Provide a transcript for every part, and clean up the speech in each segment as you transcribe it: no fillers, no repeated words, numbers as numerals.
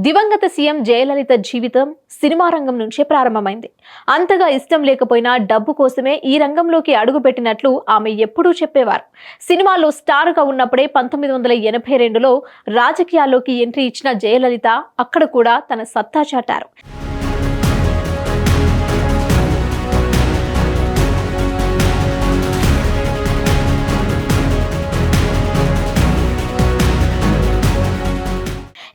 దివంగత సీఎం జయలలిత జీవితం సినిమా రంగం నుంచే ప్రారంభమైంది. అంతగా ఇష్టం లేకపోయినా డబ్బు కోసమే ఈ రంగంలోకి అడుగుపెట్టినట్లు ఆమె ఎప్పుడూ చెప్పేవారు. సినిమాల్లో స్టార్గా ఉన్నప్పుడే 1982లో రాజకీయాల్లోకి ఎంట్రీ ఇచ్చిన జయలలిత అక్కడ కూడా తన సత్తా చాటారు.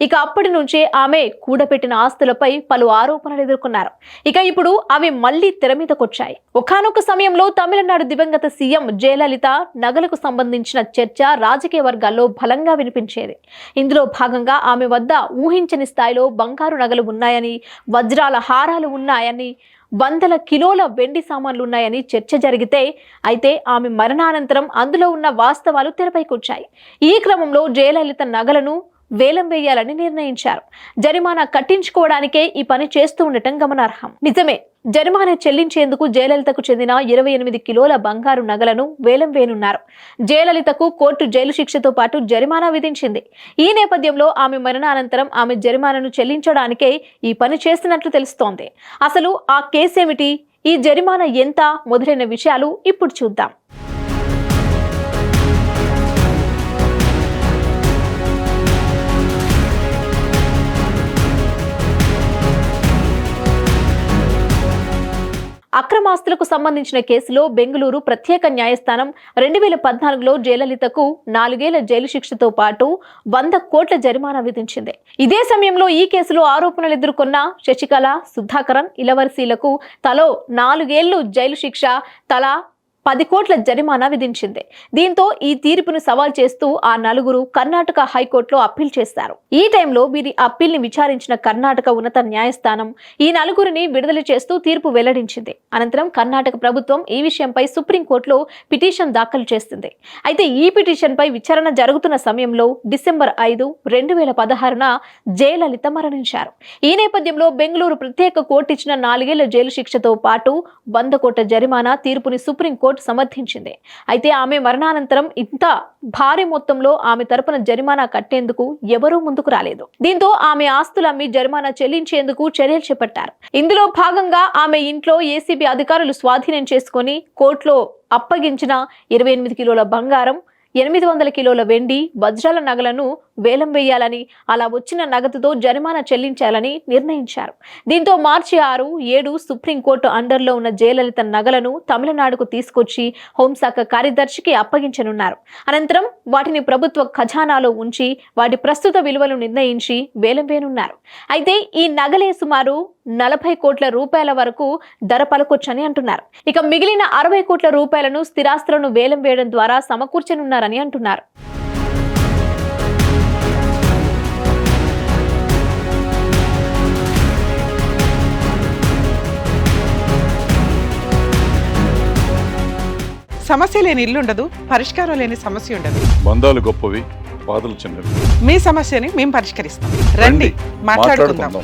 ఇక అప్పటి నుంచే ఆమె కూడబెట్టిన ఆస్తులపై పలు ఆరోపణలు ఎదుర్కొన్నారు. ఇక ఇప్పుడు అవి మళ్లీ తెర మీదకొచ్చాయి. ఒకానొక సమయంలో తమిళనాడు దివంగత సీఎం జయలలిత నగలకు సంబంధించిన చర్చ రాజకీయ వర్గాల్లో బలంగా వినిపించేది. ఇందులో భాగంగా ఆమె వద్ద ఊహించని స్థాయిలో బంగారు నగలు ఉన్నాయని, వజ్రాల హారాలు ఉన్నాయని, వందల కిలోల వెండి సామాన్లు ఉన్నాయని చర్చ జరిగితే, అయితే ఆమె మరణానంతరం అందులో ఉన్న వాస్తవాలు తెరపైకొచ్చాయి. ఈ క్రమంలో జయలలిత నగలను వేలం వేయాలని నిర్ణయించారు. జరిమానా కట్టించుకోవడానికే ఈ పని చేస్తూ ఉండటం గమనార్హం. నిజమే, జరిమానా చెల్లించేందుకు జయలలితకు చెందిన 28 కిలోల బంగారు నగలను వేలం వేయనున్నారు. జయలలితకు కోర్టు జైలు శిక్షతో పాటు జరిమానా విధించింది. ఈ నేపథ్యంలో ఆమె మరణానంతరం ఆమె జరిమానాను చెల్లించడానికే ఈ పని చేస్తున్నట్లు తెలుస్తోంది. అసలు ఆ కేసేమిటి, ఈ జరిమానా ఎంత మొదలైన విషయాలు ఇప్పుడు చూద్దాం. అక్రమాస్తులకు సంబంధించిన కేసులో బెంగళూరు ప్రత్యేక న్యాయస్థానం 2014లో జయలలితకు 4 ఏళ్ల జైలు శిక్షతో పాటు 100 కోట్ల జరిమానా విధించింది. ఇదే సమయంలో ఈ కేసులో ఆరోపణలు ఎదుర్కొన్న శశికళ, సుధాకరన్, ఇలవర్సీలకు తలో 4 ఏళ్లు జైలు శిక్ష, తలా 10 కోట్ల జరిమానా విధించింది. దీంతో ఈ తీర్పును సవాల్ చేస్తూ ఆ నలుగురు కర్ణాటక హైకోర్టులో అప్పీల్ చేశారు. ఈ టైంలో వీరి అప్పీల్ ని విచారించిన కర్ణాటక ఉన్నత న్యాయస్థానం ఈ నలుగురిని విడుదల చేస్తూ తీర్పు వెల్లడించింది. అనంతరం కర్ణాటక ప్రభుత్వం ఈ విషయంపై సుప్రీంకోర్టులో పిటిషన్ దాఖలు చేసింది. అయితే ఈ పిటిషన్ పై విచారణ జరుగుతున్న సమయంలో డిసెంబర్ 5, 2016న జయలలిత మరణించారు. ఈ నేపథ్యంలో బెంగళూరు ప్రత్యేక కోర్టు ఇచ్చిన 4 ఏళ్ల జైలు శిక్షతో పాటు 100 కోట్ల జరిమానా తీర్పుని సుప్రీంకోర్టు సమర్థించింది. అయితే ఆమె మరణానంతరం ఇంత భారీ మొత్తంలో ఆమె తరపున జరిమానా కట్టేందుకు ఎవరూ ముందుకు రాలేదు. దీంతో ఆమె ఆస్తులమ్మి జరిమానా చెల్లించేందుకు చర్యలు చేపట్టారు. ఇందులో భాగంగా ఆమె ఇంట్లో ఏసీబీ అధికారులు స్వాధీనం చేసుకుని కోర్టులో అప్పగించిన 28 కిలోల బంగారం, 800 కిలోల వెండి, వజ్రాల నగలను వేలం వేయాలని, అలా వచ్చిన నగదుతో జరిమానా చెల్లించాలని నిర్ణయించారు. దీంతో మార్చి 6, 7 సుప్రీంకోర్టు అండర్లో ఉన్న జయలలిత నగలను తమిళనాడుకు తీసుకొచ్చి హోంశాఖ కార్యదర్శికి అప్పగించనున్నారు. అనంతరం వాటిని ప్రభుత్వ ఖజానాలో ఉంచి వాటి ప్రస్తుత విలువలు నిర్ణయించి వేలం వేయనున్నారు. అయితే ఈ నగలే సుమారు 40 కోట్ల రూపాయల వరకు ధర పలకొచ్చని అంటున్నారు. ఇక మిగిలిన 60 కోట్ల రూపాయలను స్థిరాస్తులను వేలం వేయడం ద్వారా సమకూర్చనున్నారని అంటున్నారు. సమస్య లేని ఇల్లు ఉండదు, పరిష్కారం లేని సమస్య ఉండదు. బంధాలు గొప్పవి, బాధలు చిన్నవి. మీ సమస్యని మేము పరిష్కరిస్తాం. రండి, మాట్లాడుకుందాం.